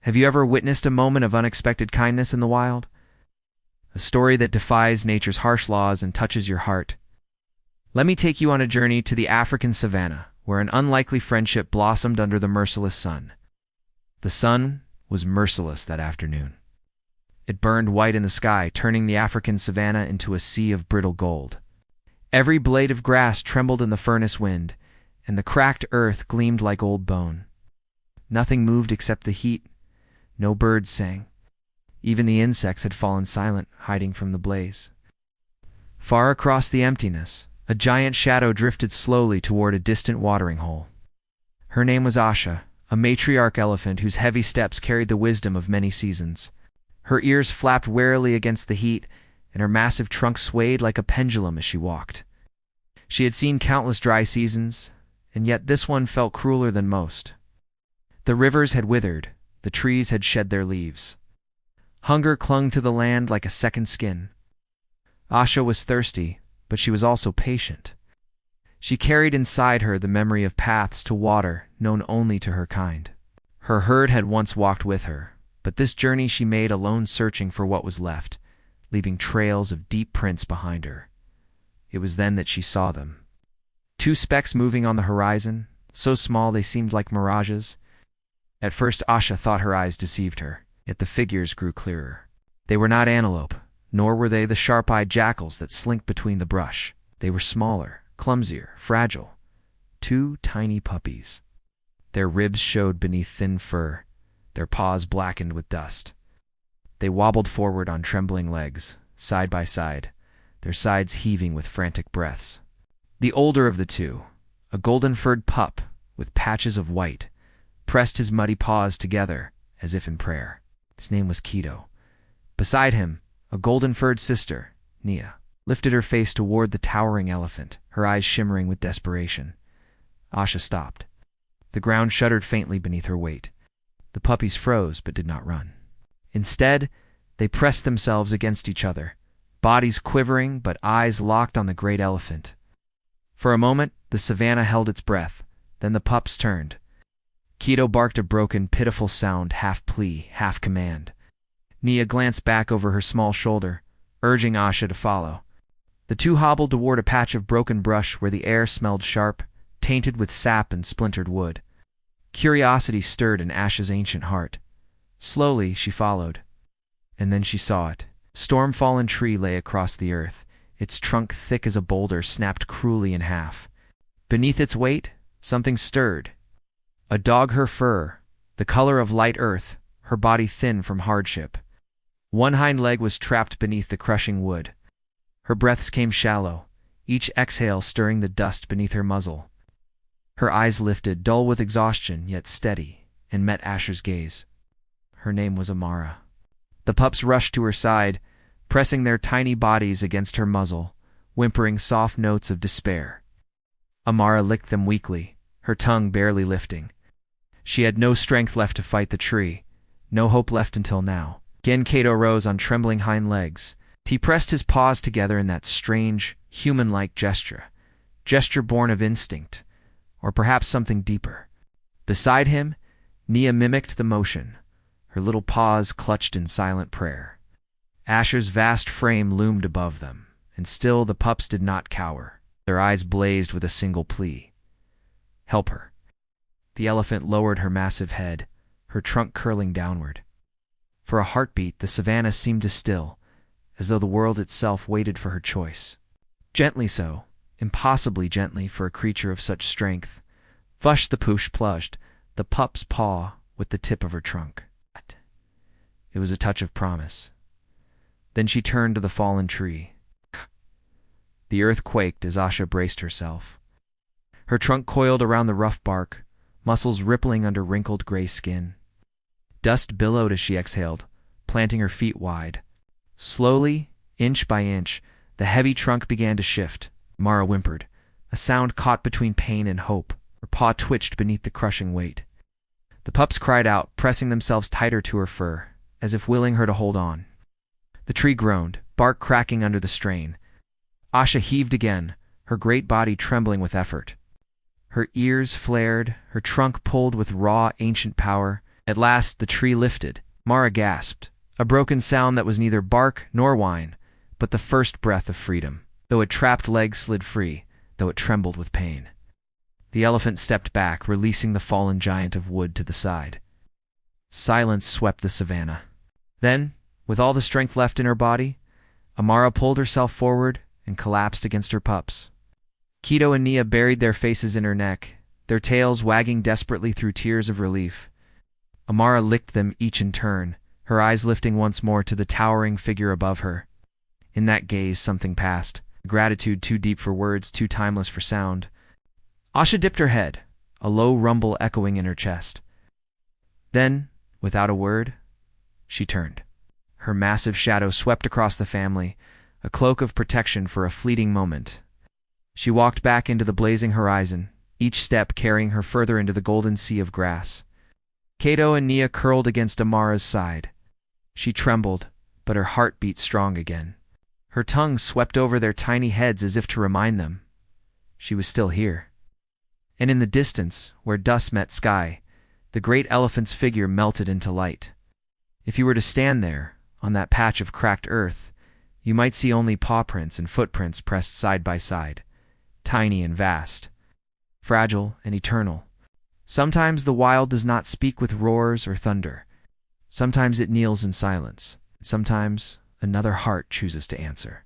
Have you ever witnessed a moment of unexpected kindness in the wild? A story that defies nature's harsh laws and touches your heart. Let me take you on a journey to the African savanna, where an unlikely friendship blossomed under the merciless sun. The sun was merciless that afternoon. It burned white in the sky, turning the African savanna into a sea of brittle gold. Every blade of grass trembled in the furnace wind, and the cracked earth gleamed like old bone. Nothing moved except the heat. No birds sang. Even the insects had fallen silent, hiding from the blaze. Far across the emptiness, a giant shadow drifted slowly toward a distant watering hole. Her name was Asha, a matriarch elephant whose heavy steps carried the wisdom of many seasons. Her ears flapped warily against the heat, and her massive trunk swayed like a pendulum as she walked. She had seen countless dry seasons, and yet this one felt crueler than most. The rivers had withered, the trees had shed their leaves. Hunger clung to the land like a second skin. Asha was thirsty, but she was also patient. She carried inside her the memory of paths to water known only to her kind. Her herd had once walked with her, but this journey she made alone, searching for what was left, leaving trails of deep prints behind her. It was then that she saw them. Two specks moving on the horizon, so small they seemed like mirages. At first Asha thought her eyes deceived her, yet the figures grew clearer. They were not antelope, nor were they the sharp-eyed jackals that slink between the brush. They were smaller, clumsier, fragile. Two tiny puppies. Their ribs showed beneath thin fur, their paws blackened with dust. They wobbled forward on trembling legs, side by side, their sides heaving with frantic breaths. The older of the two, a golden-furred pup with patches of white, pressed his muddy paws together as if in prayer. His name was Keto. Beside him, a golden-furred sister, Nia, lifted her face toward the towering elephant, her eyes shimmering with desperation. Asha stopped. The ground shuddered faintly beneath her weight. The puppies froze but did not run. Instead, they pressed themselves against each other, bodies quivering but eyes locked on the great elephant. For a moment, the savanna held its breath, then the pups turned. Keto barked a broken, pitiful sound, half plea, half command. Nia glanced back over her small shoulder, urging Asha to follow. The two hobbled toward a patch of broken brush where the air smelled sharp, tainted with sap and splintered wood. Curiosity stirred in Asha's ancient heart. Slowly, she followed. And then she saw it. A storm-fallen tree lay across the earth, its trunk thick as a boulder snapped cruelly in half. Beneath its weight, something stirred. A dog, her fur, the color of light earth, her body thin from hardship. One hind leg was trapped beneath the crushing wood. Her breaths came shallow, each exhale stirring the dust beneath her muzzle. Her eyes lifted, dull with exhaustion, yet steady, and met Asher's gaze. Her name was Amara. The pups rushed to her side, pressing their tiny bodies against her muzzle, whimpering soft notes of despair. Amara licked them weakly, her tongue barely lifting. She had no strength left to fight the tree, no hope left until now. Again Cato rose on trembling hind legs. He pressed his paws together in that strange, human-like gesture born of instinct, or perhaps something deeper. Beside him, Nia mimicked the motion, her little paws clutched in silent prayer. Asher's vast frame loomed above them, and still the pups did not cower. Their eyes blazed with a single plea. Help her. The elephant lowered her massive head, her trunk curling downward. For a heartbeat, the savanna seemed to still, as though the world itself waited for her choice. Gently so, impossibly gently for a creature of such strength, Vush the poosh plushed the pup's paw with the tip of her trunk. It was a touch of promise. Then she turned to the fallen tree. The earth quaked as Asha braced herself. Her trunk coiled around the rough bark, muscles rippling under wrinkled gray skin. Dust billowed as she exhaled, planting her feet wide. Slowly, inch by inch, the heavy trunk began to shift. Mara whimpered, a sound caught between pain and hope. Her paw twitched beneath the crushing weight. The pups cried out, pressing themselves tighter to her fur, as if willing her to hold on. The tree groaned, bark cracking under the strain. Asha heaved again, her great body trembling with effort. Her ears flared, her trunk pulled with raw, ancient power, At last the tree lifted. Mara gasped, a broken sound that was neither bark nor whine, but the first breath of freedom. Though a trapped leg slid free, though it trembled with pain. The elephant stepped back, releasing the fallen giant of wood to the side. Silence swept the savannah. Then, with all the strength left in her body, Amara pulled herself forward and collapsed against her pups. Keto and Nia buried their faces in her neck, their tails wagging desperately through tears of relief. Amara licked them each in turn, her eyes lifting once more to the towering figure above her. In that gaze something passed, gratitude too deep for words, too timeless for sound. Asha dipped her head, a low rumble echoing in her chest. Then, without a word, she turned. Her massive shadow swept across the family, a cloak of protection for a fleeting moment. She walked back into the blazing horizon, each step carrying her further into the golden sea of grass. Kato and Nia curled against Amara's side. She trembled, but her heart beat strong again. Her tongue swept over their tiny heads as if to remind them she was still here. And in the distance, where dust met sky, the great elephant's figure melted into light. If you were to stand there, on that patch of cracked earth, you might see only paw prints and footprints pressed side by side, tiny and vast, fragile and eternal. Sometimes the wild does not speak with roars or thunder. Sometimes it kneels in silence. Sometimes another heart chooses to answer.